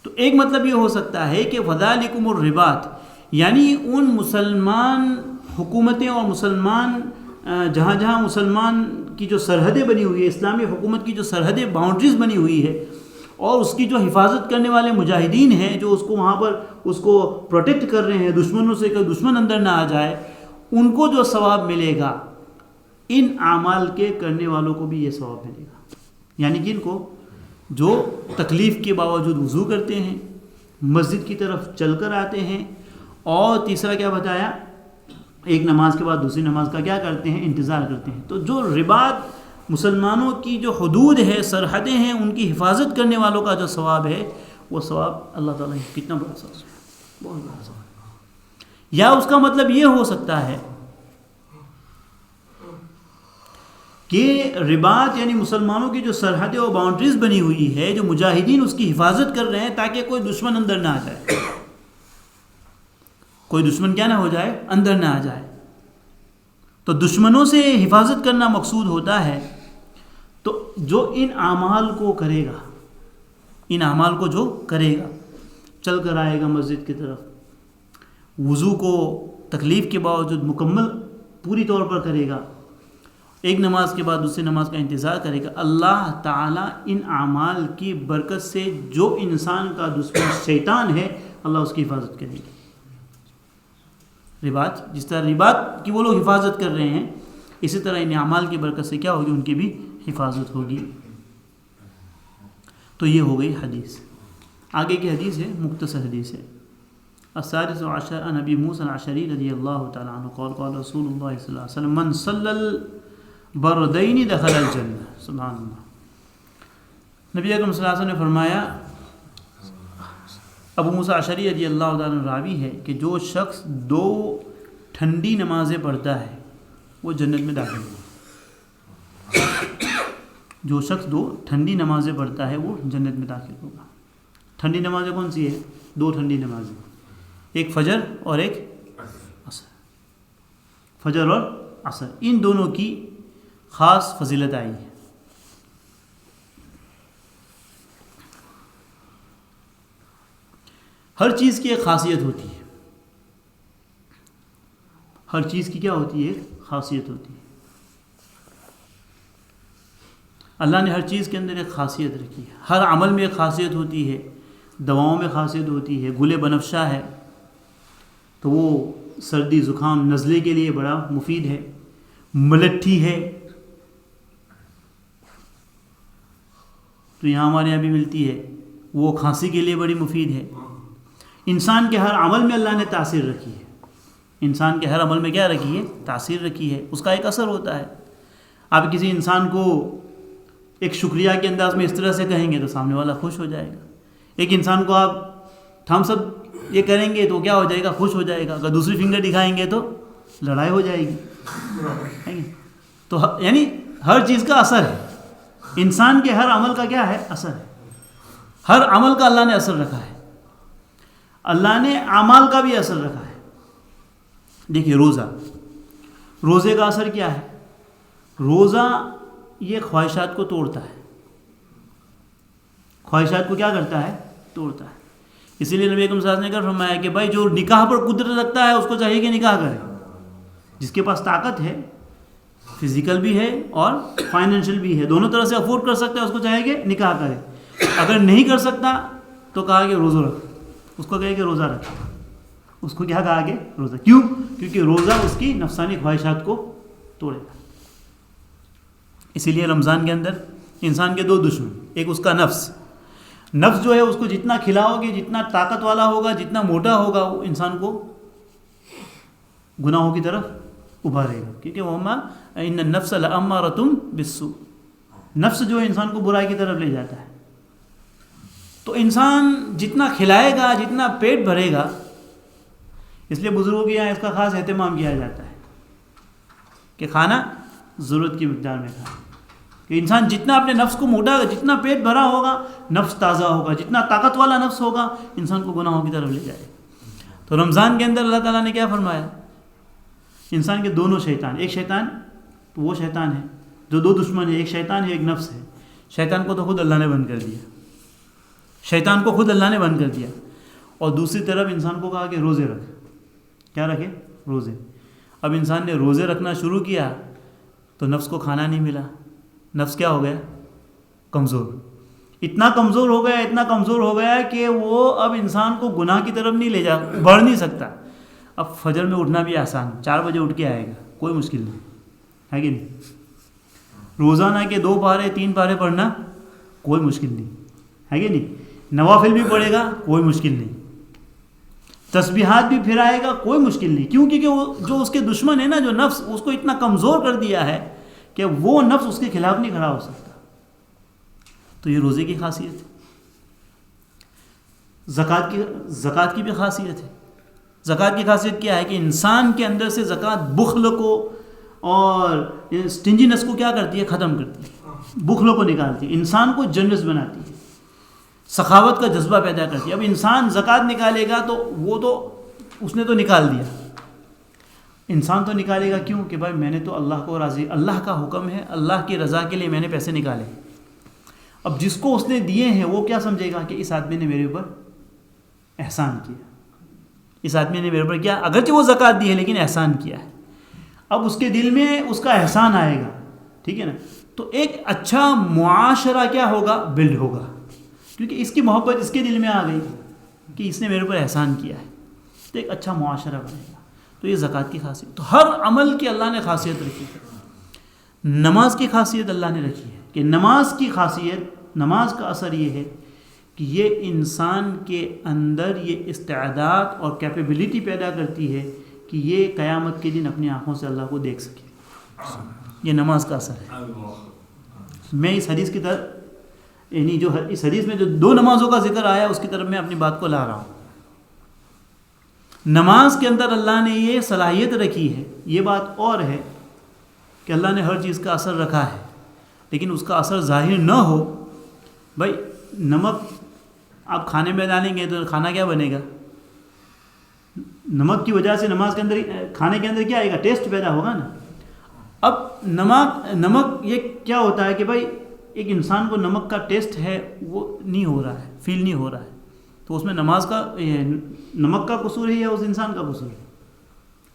تو ایک مطلب یہ ہو سکتا ہے کہ فذالکم الرباط، یعنی ان مسلمان حکومتیں اور مسلمان جہاں جہاں مسلمان کی جو سرحدیں بنی ہوئی ہے، اسلامی حکومت کی جو سرحدیں باؤنڈریز بنی ہوئی ہے، اور اس کی جو حفاظت کرنے والے مجاہدین ہیں جو اس کو وہاں پر اس کو پروٹیکٹ کر رہے ہیں دشمنوں سے کہ دشمن اندر نہ آ جائے، ان کو جو ثواب ملے گا ان اعمال کے کرنے والوں کو بھی یہ ثواب ملے گا، یعنی جن کو جو تکلیف کے باوجود وضو کرتے ہیں، مسجد کی طرف چل کر آتے ہیں، اور تیسرا کیا بتایا؟ ایک نماز کے بعد دوسری نماز کا کیا کرتے ہیں؟ انتظار کرتے ہیں۔ تو جو رباط مسلمانوں کی جو حدود ہے، سرحدیں ہیں، ان کی حفاظت کرنے والوں کا جو ثواب ہے، وہ ثواب اللہ تعالیٰ کتنا بڑا ثواب ہے، بہت بڑا ثواب ہے۔ یا اس کا مطلب یہ ہو سکتا ہے کہ رباط یعنی مسلمانوں کی جو سرحدیں اور باؤنڈریز بنی ہوئی ہے، جو مجاہدین اس کی حفاظت کر رہے ہیں تاکہ کوئی دشمن اندر نہ آ جائے، کوئی دشمن کیا نہ ہو جائے؟ اندر نہ آ جائے۔ تو دشمنوں سے حفاظت کرنا مقصود ہوتا ہے۔ تو جو ان اعمال کو کرے گا، ان اعمال کو جو کرے گا، چل کر آئے گا مسجد کی طرف، وضو کو تکلیف کے باوجود مکمل پوری طور پر کرے گا، ایک نماز کے بعد دوسری نماز کا انتظار کرے گا، اللہ تعالیٰ ان اعمال کی برکت سے جو انسان کا دشمن شیطان ہے اللہ اس کی حفاظت کرے گا۔ رباط، جس طرح رباط کی وہ لوگ حفاظت کر رہے ہیں، اسی طرح ان اعمال کی برکت سے کیا ہوگی؟ ان کی بھی حفاظت ہوگی۔ تو یہ ہو گئی حدیث. آگے کی حدیث ہے، مختصر حدیث ہے. السادس عشر عن ابی موسیٰ الاشعری رضی اللہ تعالیٰ عنہ قال قال رسول اللہ صلی اللہ علیہ وسلم من صلی البردین دخل الجنہ. سبحان اللہ. نبی اکرم صلی اللہ علیہ وسلم نے فرمایا، ابو موسیٰ اشعری رضی اللہ تعالیٰ عنہ راوی ہے کہ جو شخص 2 ٹھنڈی نمازیں پڑھتا ہے وہ جنت میں داخل ہوگا. جو شخص 2 ٹھنڈی نمازیں پڑھتا ہے وہ جنت میں داخل ہوگا. ٹھنڈی نمازیں کون سی ہے؟ 2 ٹھنڈی نمازیں، ایک فجر اور ایک عصر. فجر اور عصر، ان دونوں کی خاص فضیلت آئی ہے. ہر چیز کی ایک خاصیت ہوتی ہے. ہر چیز کی کیا ہوتی ہے؟ خاصیت ہوتی ہے. اللہ نے ہر چیز کے اندر ایک خاصیت رکھی ہے. ہر عمل میں ایک خاصیت ہوتی ہے. دواؤں میں خاصیت ہوتی ہے. گل بنفشہ ہے تو وہ سردی زکام نزلے کے لیے بڑا مفید ہے. ملٹھی ہے تو یہاں ہمارے یہاں بھی ملتی ہے، وہ کھانسی کے لیے بڑی مفید ہے. انسان کے ہر عمل میں اللہ نے تاثیر رکھی ہے. انسان کے ہر عمل میں کیا رکھی ہے؟ تاثیر رکھی ہے. اس کا ایک اثر ہوتا ہے. آپ کسی انسان کو ایک شکریہ کے انداز میں اس طرح سے کہیں گے تو سامنے والا خوش ہو جائے گا. ایک انسان کو آپ تھمس اپ یہ کریں گے تو کیا ہو جائے گا؟ خوش ہو جائے گا. اگر دوسری فنگر دکھائیں گے تو لڑائی ہو جائے گی. تو یعنی ہر چیز کا اثر ہے. انسان کے ہر عمل کا کیا ہے؟ اثر ہے. ہر عمل کا اللہ نے اثر رکھا ہے. اللہ نے اعمال کا بھی اثر رکھا ہے. دیکھیے روزے کا اثر کیا ہے؟ روزہ یہ خواہشات کو توڑتا ہے. خواہشات کو کیا کرتا ہے؟ توڑتا ہے. اسی لیے نبی اکرم صلی اللہ علیہ وسلم نے فرمایا کہ بھائی جو نکاح پر قدرت رکھتا ہے اس کو چاہیے کہ نکاح کرے. جس کے پاس طاقت ہے، فزیکل بھی ہے اور فائنینشیل بھی ہے، دونوں طرح سے افورڈ کر سکتا ہے، اس کو چاہیے کہ نکاح کرے. اگر نہیں کر سکتا تو کہا کہ روزہ رکھ. اس کو کہے کہ روزہ رکھ. اس کو کیا کہا کہ روزہ. کیوں؟ کیونکہ روزہ اس کی نفسانی خواہشات کو توڑے گا. اسی لیے رمضان کے اندر انسان کے 2 دشمن، ایک اس کا نفس جو ہے اس کو جتنا کھلاؤ گے، جتنا طاقت والا ہوگا، جتنا موٹا ہوگا، وہ انسان کو گناہوں کی طرف ابھارے گا. کیونکہ وَمَا إِنَّ النَّفْسَ لَأَمَّارَةٌ بِالسُّوءِ، نفس جو ہے انسان کو برائی کی طرف لے جاتا ہے. تو انسان جتنا کھلائے گا، جتنا پیٹ بھرے گا، اس لیے بزرگوں کے یہاں اس کا خاص اہتمام کیا جاتا ہے کہ کھانا ضرورت کی مقدار میں کھانا. کہ انسان جتنا اپنے نفس کو موٹا ہوگا، جتنا پیٹ بھرا ہوگا، نفس تازہ ہوگا، جتنا طاقت والا نفس ہوگا، انسان کو گناہوں کی طرف لے جائے. تو رمضان کے اندر اللہ تعالیٰ نے کیا فرمایا؟ انسان کے دونوں شیطان، ایک شیطان تو وہ شیطان ہے جو 2 دشمن ہے، ایک شیطان ہے، ایک نفس ہے. شیطان کو تو خود اللہ نے بند کر دیا. شیطان کو خود اللہ نے بند کر دیا. اور دوسری طرف انسان کو کہا کہ روزے رکھ. کیا رکھے؟ روزے. اب انسان نے روزے رکھنا شروع کیا تو نفس کو کھانا نہیں ملا. نفس کیا ہو گیا؟ کمزور. اتنا کمزور ہو گیا کہ وہ اب انسان کو گناہ کی طرف نہیں لے بڑھ نہیں سکتا. اب فجر میں اٹھنا بھی آسان، 4 بجے اٹھ کے آئے گا، کوئی مشکل نہیں ہے کہ نہیں. روزانہ کے 2 پارے 3 پارے پڑھنا کوئی مشکل نہیں ہے کہ نہیں. نوافل بھی پڑھے گا، کوئی مشکل نہیں. تسبیحات بھی پھرائے گا، کوئی مشکل نہیں. کیوں؟ کیونکہ وہ جو اس کے دشمن ہے نا، جو نفس، اس کو اتنا کمزور کر دیا ہے کہ وہ نفس اس کے خلاف نہیں کھڑا ہو سکتا. تو یہ روزے کی خاصیت ہے. زکوٰۃ کی بھی خاصیت ہے. زکوٰۃ کی خاصیت کیا ہے کہ انسان کے اندر سے زکوٰۃ بخل کو اور اسٹنجینس کو کیا کرتی ہے؟ ختم کرتی ہے. بخل کو نکالتی ہے، انسان کو جنرس بناتی ہے، سخاوت کا جذبہ پیدا کرتی ہے. اب انسان زکوٰۃ نکالے گا تو وہ تو اس نے تو نکال دیا. انسان تو نکالے گا کیوں؟ کہ بھائی میں نے تو اللہ کو راضی، اللہ کا حکم ہے، اللہ کی رضا کے لیے میں نے پیسے نکالے. اب جس کو اس نے دیے ہیں وہ کیا سمجھے گا کہ اس آدمی نے میرے اوپر احسان کیا. اس آدمی نے میرے اوپر کیا، اگرچہ وہ زکوٰۃ دی ہے لیکن احسان کیا ہے. اب اس کے دل میں اس کا احسان آئے گا. ٹھیک ہے نا. تو ایک اچھا معاشرہ کیا ہوگا؟ بلڈ ہوگا. کیونکہ اس کی محبت اس کے دل میں آ گئی کہ اس نے میرے اوپر احسان کیا ہے، تو ایک اچھا معاشرہ بنے گا. تو یہ زکوٰۃ کی خاصیت. تو ہر عمل کی اللہ نے خاصیت رکھی ہے. نماز کی خاصیت اللہ نے رکھی ہے کہ نماز کی خاصیت نماز کا اثر یہ ہے کہ یہ انسان کے اندر یہ استعداد اور کیپیبلٹی پیدا کرتی ہے کہ یہ قیامت کے دن اپنی آنکھوں سے اللہ کو دیکھ سکے. یہ نماز کا اثر ہے. میں اس حدیث کی طرف یعنی جو اس حدیث میں جو 2 نمازوں کا ذکر آیا اس کی طرف میں اپنی بات کو لا رہا ہوں. نماز کے اندر اللہ نے یہ صلاحیت رکھی ہے. یہ بات اور ہے کہ اللہ نے ہر چیز کا اثر رکھا ہے لیکن اس کا اثر ظاہر نہ ہو. بھائی نمک آپ کھانے میں ڈالیں گے تو کھانا کیا بنے گا؟ نمک کی وجہ سے نماز کے اندر کھانے کے اندر کیا آئے گا؟ ٹیسٹ پیدا ہوگا نا. اب نمک یہ کیا ہوتا ہے کہ بھائی ایک انسان کو نمک کا ٹیسٹ ہے وہ نہیں ہو رہا ہے، فیل نہیں ہو رہا ہے، تو اس میں نماز کا نمک کا قصور ہے یا اس انسان کا قصور ہے؟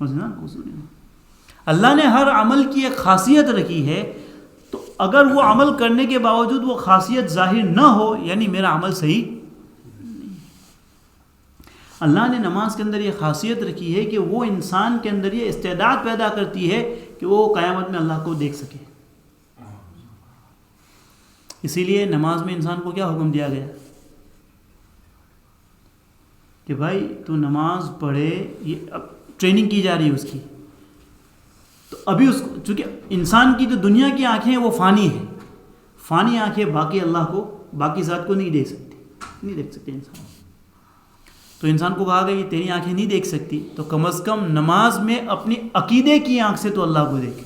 اس انسان کا قصور ہے. اللہ نے ہر عمل کی ایک خاصیت رکھی ہے، تو اگر وہ عمل کرنے کے باوجود وہ خاصیت ظاہر نہ ہو یعنی میرا عمل صحیح نہیں. اللہ نے نماز کے اندر یہ خاصیت رکھی ہے کہ وہ انسان کے اندر یہ استعداد پیدا کرتی ہے کہ وہ قیامت میں اللہ کو دیکھ سکے. اسی لیے نماز میں انسان کو کیا حکم دیا گیا کہ بھائی تو نماز پڑھے. یہ اب ٹریننگ کی جا رہی ہے اس کی. تو ابھی اس کو چونکہ انسان کی جو دنیا کی آنکھیں ہیں وہ فانی ہیں، فانی آنکھیں باقی اللہ کو باقی ذات کو نہیں دیکھ سکتی، نہیں دیکھ سکتے انسان. تو انسان کو کہا گیا یہ تیری آنکھیں نہیں دیکھ سکتی تو کم از کم نماز میں اپنی عقیدے کی آنکھ سے تو اللہ کو دیکھ،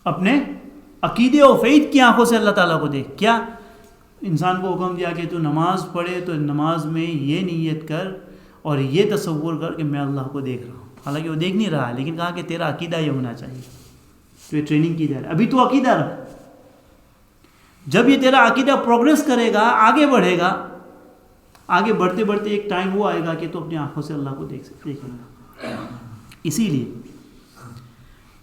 اپنے عقیدے و فید کی آنکھوں سے اللہ تعالیٰ کو دیکھ. کیا انسان کو حکم دیا کہ تو نماز پڑھے تو نماز میں یہ نیت کر اور یہ تصور کر کہ میں اللہ کو دیکھ رہا ہوں. حالانکہ وہ دیکھ نہیں رہا ہے لیکن کہا کہ تیرا عقیدہ یہ ہونا چاہیے. تو یہ ٹریننگ کی جا رہی ہے. ابھی تو عقیدہ رکھ، جب یہ تیرا عقیدہ پروگریس کرے گا آگے بڑھے گا، آگے بڑھتے بڑھتے ایک ٹائم وہ آئے گا کہ تو اپنی آنکھوں سے اللہ کو دیکھے گا. اسی لیے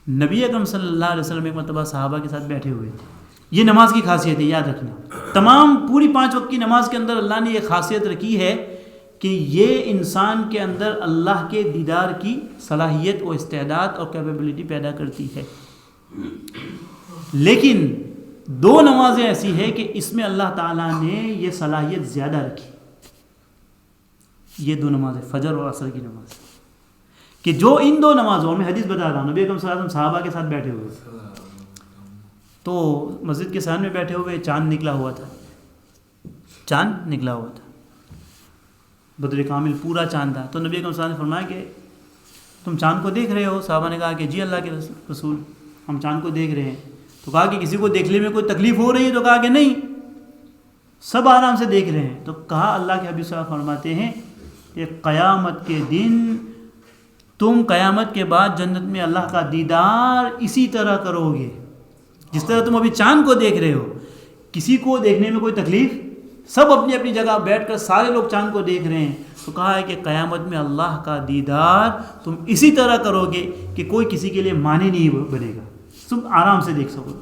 نبی اکرم صلی اللہ علیہ وسلم ایک مرتبہ صحابہ کے ساتھ بیٹھے ہوئے تھے. یہ نماز کی خاصیت ہے، یاد رکھنا. تمام پوری 5 وقت کی نماز کے اندر اللہ نے یہ خاصیت رکھی ہے کہ یہ انسان کے اندر اللہ کے دیدار کی صلاحیت و استعداد اور کیپیبلٹی پیدا کرتی ہے. لیکن 2 نمازیں ایسی ہیں کہ اس میں اللہ تعالیٰ نے یہ صلاحیت زیادہ رکھی. یہ 2 نمازیں فجر اور عصر کی نماز کہ جو ان 2 نمازوں میں حدیث بتا رہا ہوں. نبی اکرم صلی اللہ علیہ وسلم صحابہ کے ساتھ بیٹھے ہوئے تو مسجد کے سامنے بیٹھے ہوئے چاند نکلا ہوا تھا. چاند نکلا ہوا تھا، بدر کامل پورا چاند تھا. تو نبی اکرم صلی اللہ علیہ وسلم نے فرمایا کہ تم چاند کو دیکھ رہے ہو؟ صحابہ نے کہا کہ جی اللہ کے رسول ہم چاند کو دیکھ رہے ہیں. تو کہا کہ کسی کو دیکھنے میں کوئی تکلیف ہو رہی ہے؟ تو کہا کہ نہیں، سب آرام سے دیکھ رہے ہیں. تو کہا اللہ کے حبیب صلی اللہ علیہ وسلم فرماتے ہیں کہ قیامت کے دن تم قیامت کے بعد جنت میں اللہ کا دیدار اسی طرح کرو گے جس طرح تم ابھی چاند کو دیکھ رہے ہو. کسی کو دیکھنے میں کوئی تکلیف، سب اپنی اپنی جگہ بیٹھ کر سارے لوگ چاند کو دیکھ رہے ہیں. تو کہا ہے کہ قیامت میں اللہ کا دیدار تم اسی طرح کرو گے کہ کوئی کسی کے لیے معنی نہیں بنے گا، تم آرام سے دیکھ سکو.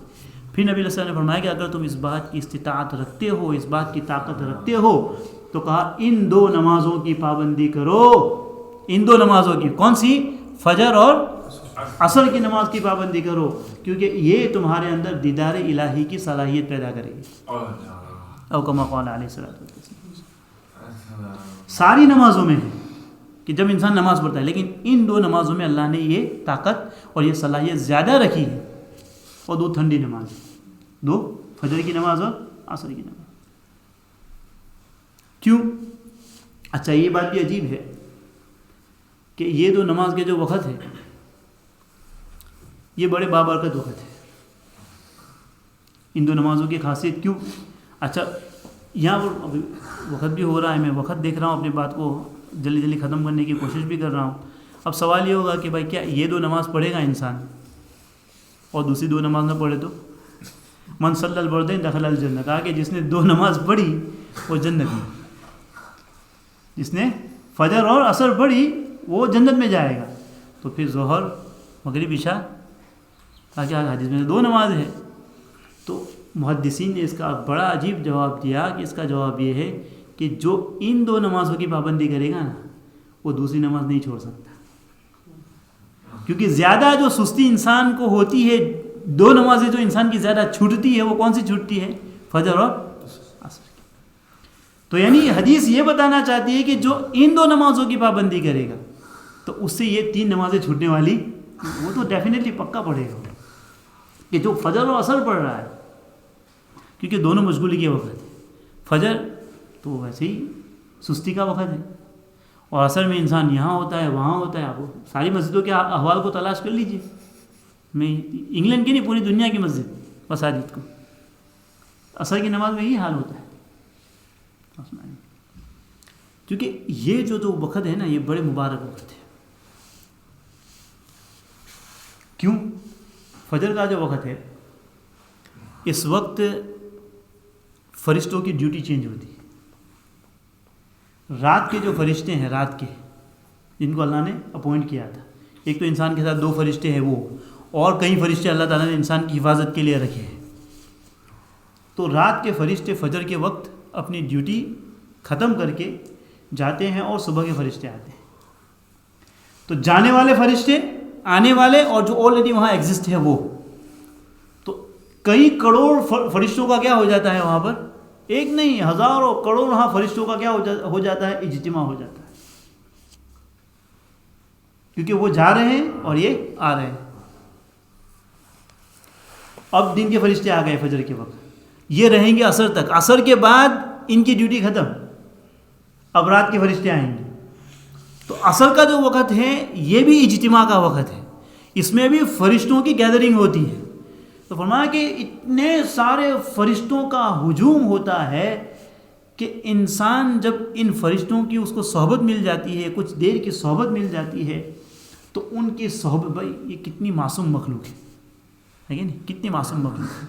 پھر نبی علیہ السلام نے فرمایا کہ اگر تم اس بات کی استطاعت رکھتے ہو، اس بات کی طاقت رکھتے ہو تو کہا ان 2 نمازوں کی پابندی کرو. ان 2 نمازوں کی کون سی؟ فجر اور عصر کی نماز کی پابندی کرو، کیونکہ یہ تمہارے اندر دیدار الہی کی صلاحیت پیدا کرے گی. او کما قال علیہ الصلوۃ والسلام. ساری نمازوں میں ہے کہ جب انسان نماز پڑھتا ہے، لیکن ان 2 نمازوں میں اللہ نے یہ طاقت اور یہ صلاحیت زیادہ رکھی ہے. اور 2 ٹھنڈی نماز، 2 فجر کی نماز اور عصر کی نماز. کیوں؟ اچھا یہ بات بھی عجیب ہے کہ یہ 2 نماز کے جو وقت ہے یہ بڑے بابرکت وقت ہے. ان 2 نمازوں کی خاصیت کیوں؟ اچھا یہاں پر وقت بھی ہو رہا ہے، میں وقت دیکھ رہا ہوں، اپنی بات کو جلدی جلدی ختم کرنے کی کوشش بھی کر رہا ہوں. اب سوال یہ ہوگا کہ بھائی کیا یہ 2 نماز پڑھے گا انسان اور دوسری 2 نماز نہ پڑھے تو؟ من صلی البردین دخل الجنہ. کہا کہ جس نے 2 نماز پڑھی وہ جنت میں، جس نے فجر اور عصر پڑھی وہ جنت میں جائے گا. تو پھر ظہر مغرب عشاء کیا حدیث میں 2 نماز ہے. تو محدثین نے اس کا بڑا عجیب جواب دیا کہ اس کا جواب یہ ہے کہ جو ان 2 نمازوں کی پابندی کرے گا نا وہ دوسری نماز نہیں چھوڑ سکتا، کیونکہ زیادہ جو سستی انسان کو ہوتی ہے 2 نمازیں جو انسان کی زیادہ چھوٹتی ہے وہ کون سی چھوٹتی ہے؟ فجر اور عصر کی. تو یعنی حدیث یہ بتانا چاہتی ہے کہ جو ان دو نمازوں کی پابندی کرے گا تو اس سے یہ 3 نمازیں چھوٹنے والی وہ تو ڈیفینیٹلی پکا پڑھے گا. کہ جو فجر اور عصر پڑھ رہا ہے کیونکہ دونوں مشغولی کے وقت ہے. فجر تو ویسے ہی سستی کا وقت ہے اور عصر میں انسان یہاں ہوتا ہے وہاں ہوتا ہے. آپ ساری مسجدوں کے احوال کو تلاش کر لیجئے. میں انگلینڈ کی نہیں پوری دنیا کی مساجد کو عصر کی نماز میں یہی حال ہوتا ہے. کیونکہ یہ جو وقت ہے نا یہ بڑے مبارک وقت ہے. کیوں؟ فجر کا جو وقت ہے اس وقت فرشتوں کی ڈیوٹی چینج ہوتی ہے. رات کے جو فرشتے ہیں رات کے جن کو اللہ نے اپوائنٹ کیا تھا, ایک تو انسان کے ساتھ 2 فرشتے ہیں وہ, اور کئی فرشتے اللہ تعالیٰ نے انسان کی حفاظت کے لیے رکھے ہیں. تو رات کے فرشتے فجر کے وقت اپنی ڈیوٹی ختم کر کے جاتے ہیں اور صبح کے فرشتے آتے ہیں. تو جانے والے فرشتے, آنے والے, اور جو آلریڈی وہاں ایگزسٹ ہے وہ, تو کئی کروڑ فرشتوں کا کیا ہو جاتا ہے وہاں پر, ایک نہیں ہزاروں کروڑ وہاں فرشتوں کا کیا ہو جاتا ہے, اجتماع ہو جاتا ہے. کیونکہ وہ جا رہے ہیں اور یہ آ رہے ہیں. اب دن کے فرشتے آ گئے فجر کے وقت, یہ رہیں گے عصر تک. عصر کے بعد ان کی ڈیوٹی ختم, اب رات کے فرشتے آئیں گے. تو عصر کا جو وقت ہے یہ بھی اجتماع کا وقت ہے, اس میں بھی فرشتوں کی گیدرنگ ہوتی ہے. تو فرمایا کہ اتنے سارے فرشتوں کا ہجوم ہوتا ہے کہ انسان جب ان فرشتوں کی اس کو صحبت مل جاتی ہے, کچھ دیر کی صحبت مل جاتی ہے, تو ان کی صحبت, بھائی یہ کتنی معصوم مخلوق ہے کہ نہیں, کتنی معصوم مخلوق ہے.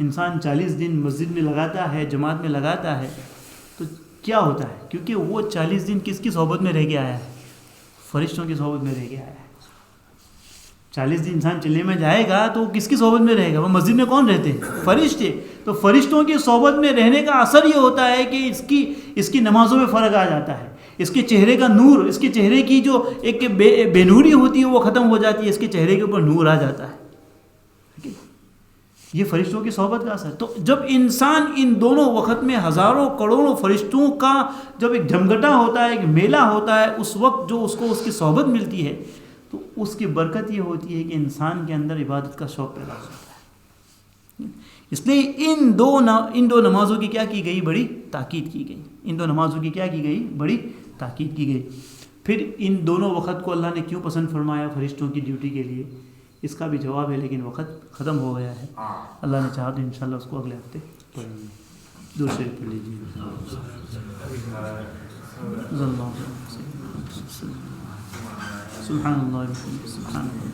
انسان 40 دن مسجد میں لگاتا ہے, جماعت میں لگاتا ہے, تو کیا ہوتا ہے, کیونکہ وہ 40 دن کس کی صحبت میں رہ کے آیا ہے, فرشتوں کی صحبت میں رہ کے آیا ہے. 40 دن انسان چلنے میں جائے گا تو کس کی صحبت میں رہے گا, وہ مسجد میں کون رہتے ہیں, فرشتے. تو فرشتوں کی صحبت میں رہنے کا اثر یہ ہوتا ہے کہ اس کی نمازوں میں فرق آ جاتا ہے, اس کے چہرے کا نور, اس کے چہرے کی جو ایک بے نوری ہوتی ہے وہ ختم ہو جاتی ہے, اس کے چہرے کے اوپر نور آ جاتا ہے. یہ فرشتوں کی صحبت کا اثر. تو جب انسان ان دونوں وقت میں ہزاروں کروڑوں فرشتوں کا جب ایک جمگٹا ہوتا ہے, ایک میلہ ہوتا ہے, اس وقت جو اس کو اس کی صحبت ملتی ہے تو اس کی برکت یہ ہوتی ہے کہ انسان کے اندر عبادت کا شوق پیدا ہوتا ہے. اس لیے ان دو نمازوں کی کیا کی گئی, بڑی تاکید کی گئی. ان 2 نمازوں کی کیا کی گئی, بڑی تاکید کی گئی. پھر ان دونوں وقت کو اللہ نے کیوں پسند فرمایا فرشتوں کی ڈیوٹی کے لیے, اس کا بھی جواب ہے, لیکن وقت ختم ہو گیا ہے. اللہ نے چاہا تو انشاءاللہ اس کو اگلے ہفتے پڑھیں گے. دوسرے پڑھ لیجیے. سبحان اللہ سبحان اللہ.